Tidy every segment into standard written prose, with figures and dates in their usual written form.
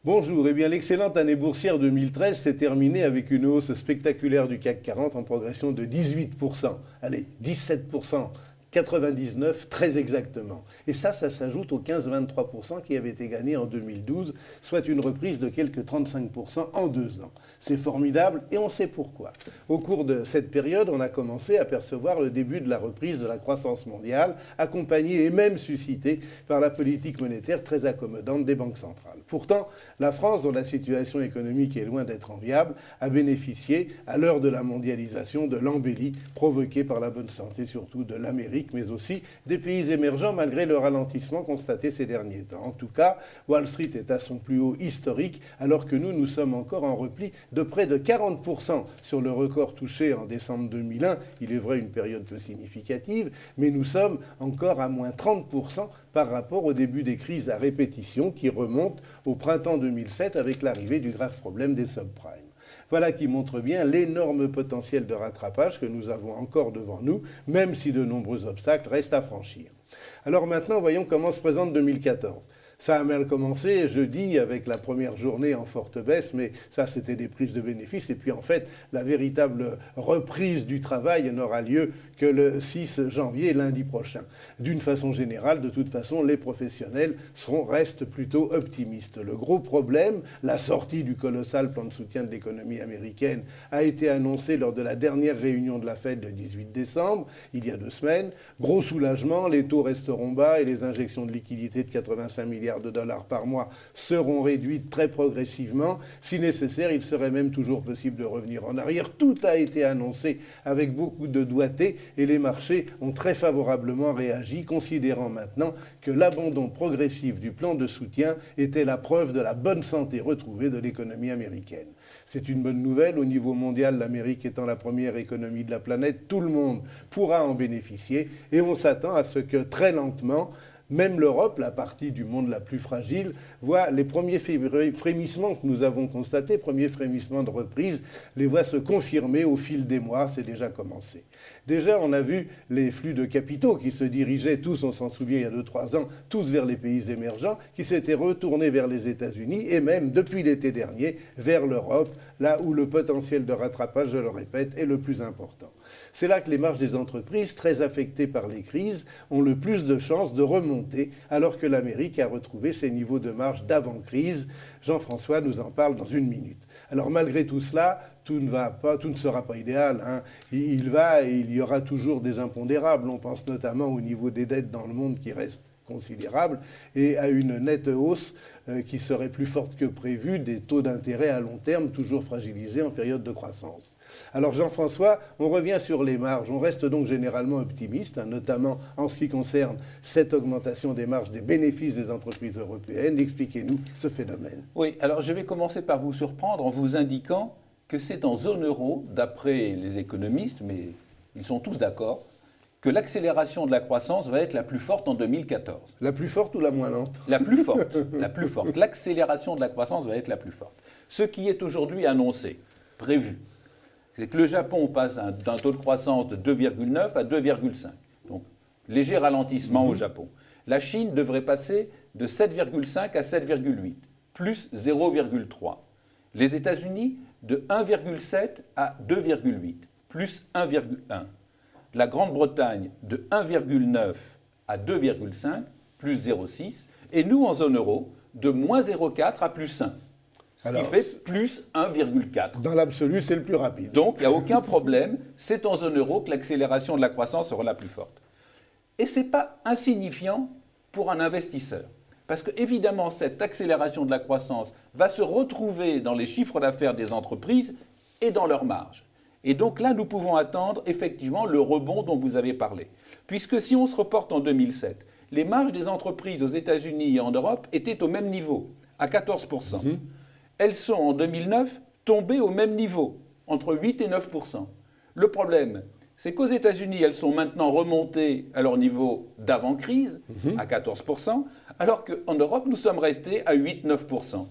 Bonjour, eh bien l'excellente année boursière 2013 s'est terminée avec une hausse spectaculaire du CAC 40 en progression de 18%. Allez, 17%. 99 très exactement. Et ça s'ajoute aux 15-23% qui avaient été gagnés en 2012, soit une reprise de quelques 35% en 2 ans. C'est formidable et on sait pourquoi. Au cours de cette période, on a commencé à percevoir le début de la reprise de la croissance mondiale, accompagnée et même suscitée par la politique monétaire très accommodante des banques centrales. Pourtant, la France, dont la situation économique est loin d'être enviable, a bénéficié, à l'heure de la mondialisation, de l'embellie provoquée par la bonne santé, surtout de l'Amérique, mais aussi des pays émergents malgré le ralentissement constaté ces derniers temps. En tout cas, Wall Street est à son plus haut historique, alors que nous sommes encore en repli de près de 40% sur le record touché en décembre 2001. Il est vrai une période peu significative, mais nous sommes encore à moins 30% par rapport au début des crises à répétition qui remontent au printemps 2007 avec l'arrivée du grave problème des subprimes. Voilà qui montre bien l'énorme potentiel de rattrapage que nous avons encore devant nous, même si de nombreux obstacles restent à franchir. Alors maintenant, voyons comment se présente 2014. Ça a mal commencé jeudi avec la première journée en forte baisse, mais ça c'était des prises de bénéfices. Et puis en fait, la véritable reprise du travail n'aura lieu que le 6 janvier, lundi prochain. D'une façon générale, de toute façon, les professionnels restent plutôt optimistes. Le gros problème, la sortie du colossal plan de soutien de l'économie américaine, a été annoncée lors de la dernière réunion de la Fed le 18 décembre, il y a 2 semaines. Gros soulagement, les taux resteront bas et les injections de liquidités de 85 milliards de dollars par mois seront réduites très progressivement. Si nécessaire, il serait même toujours possible de revenir en arrière. Tout a été annoncé avec beaucoup de doigté et les marchés ont très favorablement réagi, considérant maintenant que l'abandon progressif du plan de soutien était la preuve de la bonne santé retrouvée de l'économie américaine. C'est une bonne nouvelle. Au niveau mondial, l'Amérique étant la première économie de la planète, tout le monde pourra en bénéficier et on s'attend à ce que très lentement, même l'Europe, la partie du monde la plus fragile, voit les premiers frémissements que nous avons constatés, premiers frémissements de reprise, les voit se confirmer au fil des mois, c'est déjà commencé. Déjà, on a vu les flux de capitaux qui se dirigeaient tous, on s'en souvient il y a 2-3 ans, tous vers les pays émergents, qui s'étaient retournés vers les États-Unis et même, depuis l'été dernier, vers l'Europe, là où le potentiel de rattrapage, je le répète, est le plus important. C'est là que les marges des entreprises, très affectées par les crises, ont le plus de chances de remonter, alors que l'Amérique a retrouvé ses niveaux de marge d'avant-crise. Jean-François nous en parle dans 1 minute. Alors malgré tout cela, tout ne sera pas idéal. Il y aura toujours des impondérables. On pense notamment au niveau des dettes dans le monde qui reste considérable et à une nette hausse qui serait plus forte que prévu des taux d'intérêt à long terme, toujours fragilisés en période de croissance. Alors Jean-François, on revient sur les marges. On reste donc généralement optimiste, notamment en ce qui concerne cette augmentation des marges des bénéfices des entreprises européennes. Expliquez-nous ce phénomène. Oui, alors je vais commencer par vous surprendre en vous indiquant que c'est en zone euro, d'après les économistes, mais ils sont tous d'accord, que l'accélération de la croissance va être la plus forte en 2014. La plus forte ou la moins lente? La plus forte, la plus forte. L'accélération de la croissance va être la plus forte. Ce qui est aujourd'hui annoncé, prévu, c'est que le Japon passe d'un taux de croissance de 2,9 à 2,5. Donc, léger ralentissement au Japon. La Chine devrait passer de 7,5 à 7,8, plus 0,3. Les États-Unis de 1,7 à 2,8, plus 1,1. La Grande-Bretagne de 1,9 à 2,5, plus 0,6. Et nous, en zone euro, de moins 0,4 à plus 1. Ce qui fait plus 1,4. Dans l'absolu, c'est le plus rapide. Donc, il n'y a aucun problème. C'est en zone euro que l'accélération de la croissance sera la plus forte. Et ce n'est pas insignifiant pour un investisseur. Parce qu'évidemment, cette accélération de la croissance va se retrouver dans les chiffres d'affaires des entreprises et dans leurs marges. Et donc là, nous pouvons attendre effectivement le rebond dont vous avez parlé. Puisque si on se reporte en 2007, les marges des entreprises aux États-Unis et en Europe étaient au même niveau, à 14%. Elles sont en 2009 tombées au même niveau, entre 8 et 9%. Le problème, c'est qu'aux États-Unis, elles sont maintenant remontées à leur niveau d'avant-crise, à 14%, alors qu'en Europe, nous sommes restés à 8-9%.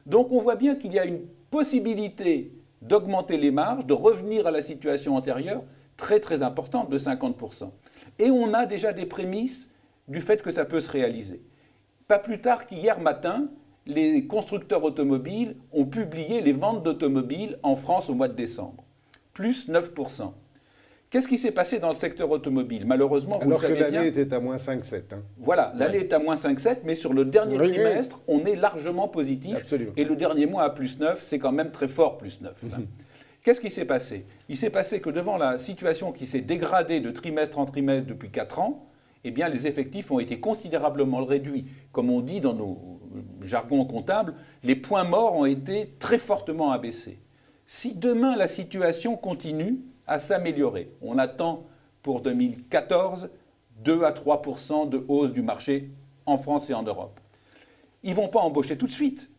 Donc on voit bien qu'il y a une possibilité d'augmenter les marges, de revenir à la situation antérieure, très très importante, de 50%. Et on a déjà des prémices du fait que ça peut se réaliser. Pas plus tard qu'hier matin, les constructeurs automobiles ont publié les ventes d'automobiles en France au mois de décembre. Plus 9%. Qu'est-ce qui s'est passé dans le secteur automobile? Malheureusement, vous le savez bien... Alors que l'année était à moins 5,7. Hein. Voilà, l'année est à moins 5,7, mais sur le dernier trimestre, on est largement positif. Absolument. Et le dernier mois à plus 9, c'est quand même très fort, plus 9. Qu'est-ce qui s'est passé? Il s'est passé que devant la situation qui s'est dégradée de trimestre en trimestre depuis 4 ans, eh bien, les effectifs ont été considérablement réduits. Comme on dit dans nos jargons comptables, les points morts ont été très fortement abaissés. Si demain la situation continue à s'améliorer, on attend pour 2014 2 à 3% de hausse du marché en France et en Europe. Ils ne vont pas embaucher tout de suite.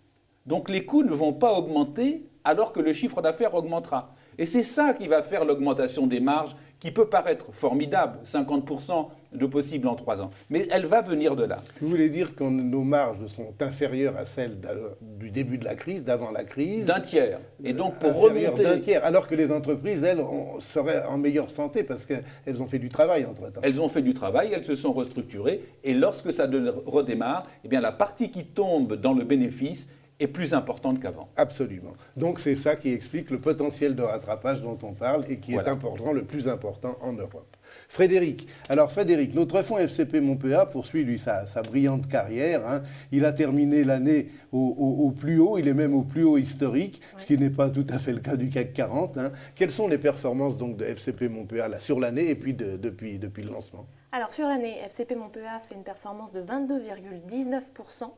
Donc les coûts ne vont pas augmenter alors que le chiffre d'affaires augmentera. Et c'est ça qui va faire l'augmentation des marges, qui peut paraître formidable, 50% de possible en 3 ans. Mais elle va venir de là. Vous voulez dire que nos marges sont inférieures à celles du début de la crise, d'avant la crise? D'un tiers. Et donc pour inférieures remonter... d'un tiers, alors que les entreprises, elles, seraient en meilleure santé parce qu'elles ont fait du travail entre-temps. Elles ont fait du travail, elles se sont restructurées, et lorsque ça redémarre, eh bien la partie qui tombe dans le bénéfice est plus importante qu'avant. Absolument. Donc c'est ça qui explique le potentiel de rattrapage dont on parle et qui est important, le plus important en Europe. Frédéric. Alors Frédéric, notre fonds FCP Montpéa poursuit lui sa brillante carrière. Hein. Il a terminé l'année au plus haut, il est même au plus haut historique, ce qui n'est pas tout à fait le cas du CAC 40. Hein. Quelles sont les performances donc de FCP Montpéa là, sur l'année et puis depuis le lancement? Alors sur l'année, FCP Montpéa fait une performance de 22,19%.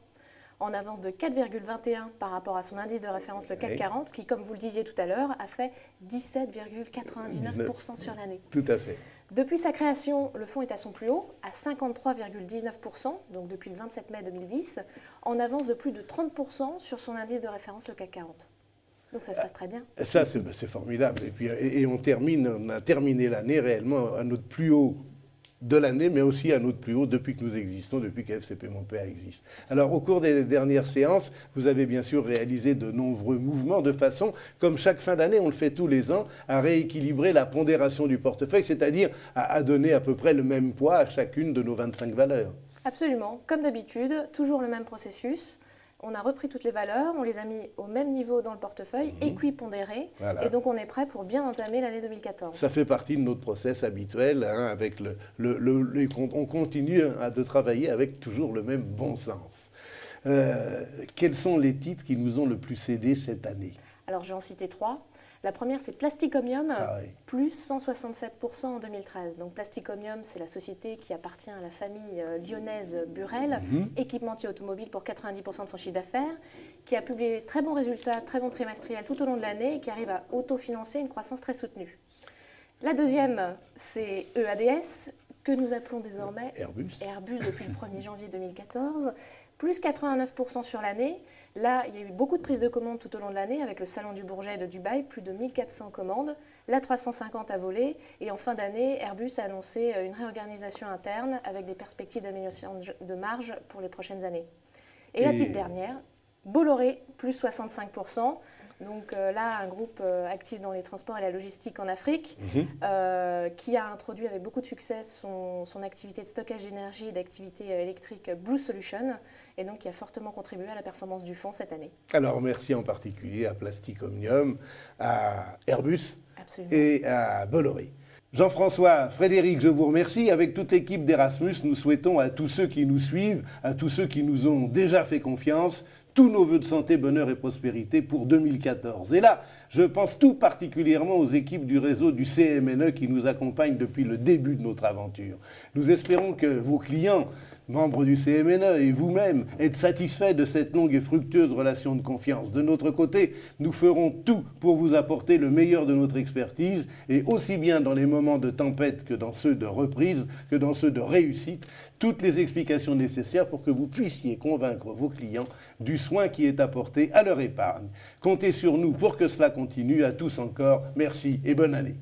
En avance de 4,21 par rapport à son indice de référence, le CAC 40, qui, comme vous le disiez tout à l'heure, a fait 17,99% sur l'année. Tout à fait. Depuis sa création, le fonds est à son plus haut, à 53,19%, donc depuis le 27 mai 2010, en avance de plus de 30% sur son indice de référence, le CAC 40. Donc ça se passe très bien. Ça, c'est formidable. Et puis on a terminé l'année réellement à notre plus haut de l'année, mais aussi à notre plus haut depuis que nous existons, depuis que FCP Montpéa existe. Alors, au cours des dernières séances, vous avez bien sûr réalisé de nombreux mouvements de façon, comme chaque fin d'année, on le fait tous les ans, à rééquilibrer la pondération du portefeuille, c'est-à-dire à donner à peu près le même poids à chacune de nos 25 valeurs. Absolument. Comme d'habitude, toujours le même processus. On a repris toutes les valeurs, on les a mis au même niveau dans le portefeuille, équipondérés, et donc on est prêt pour bien entamer l'année 2014. Ça fait partie de notre process habituel, hein, avec on continue de travailler avec toujours le même bon sens. Quels sont les titres qui nous ont le plus aidés cette année? Alors je vais en citer 3. La première, c'est Plasticomium, plus 167% en 2013. Donc Plasticomium, c'est la société qui appartient à la famille lyonnaise Burel, équipementier automobile pour 90% de son chiffre d'affaires, qui a publié très bons résultats, très bons trimestriels tout au long de l'année et qui arrive à autofinancer une croissance très soutenue. La deuxième, c'est EADS, que nous appelons désormais Airbus depuis le 1er janvier 2014, plus 89% sur l'année. Là, il y a eu beaucoup de prises de commandes tout au long de l'année avec le Salon du Bourget de Dubaï, plus de 1400 commandes. La 350 a volé et en fin d'année, Airbus a annoncé une réorganisation interne avec des perspectives d'amélioration de marge pour les prochaines années. Et la petite dernière, Bolloré, plus 65%. Donc là, un groupe actif dans les transports et la logistique en Afrique, qui a introduit avec beaucoup de succès son activité de stockage d'énergie et d'activité électrique Blue Solution, et donc qui a fortement contribué à la performance du fonds cette année. Alors merci en particulier à Plasticomium, à Airbus Absolument. Et à Bolloré. Jean-François, Frédéric, je vous remercie. Avec toute l'équipe d'Erasmus, nous souhaitons à tous ceux qui nous suivent, à tous ceux qui nous ont déjà fait confiance, tous nos vœux de santé, bonheur et prospérité pour 2014. Et là, je pense tout particulièrement aux équipes du réseau du CMNE qui nous accompagnent depuis le début de notre aventure. Nous espérons que vos clients, membres du CMNE et vous-même, êtes satisfaits de cette longue et fructueuse relation de confiance. De notre côté, nous ferons tout pour vous apporter le meilleur de notre expertise, et aussi bien dans les moments de tempête que dans ceux de reprise, que dans ceux de réussite, toutes les explications nécessaires pour que vous puissiez convaincre vos clients du soin qui est apporté à leur épargne. Comptez sur nous pour que cela continue. À tous encore, merci et bonne année.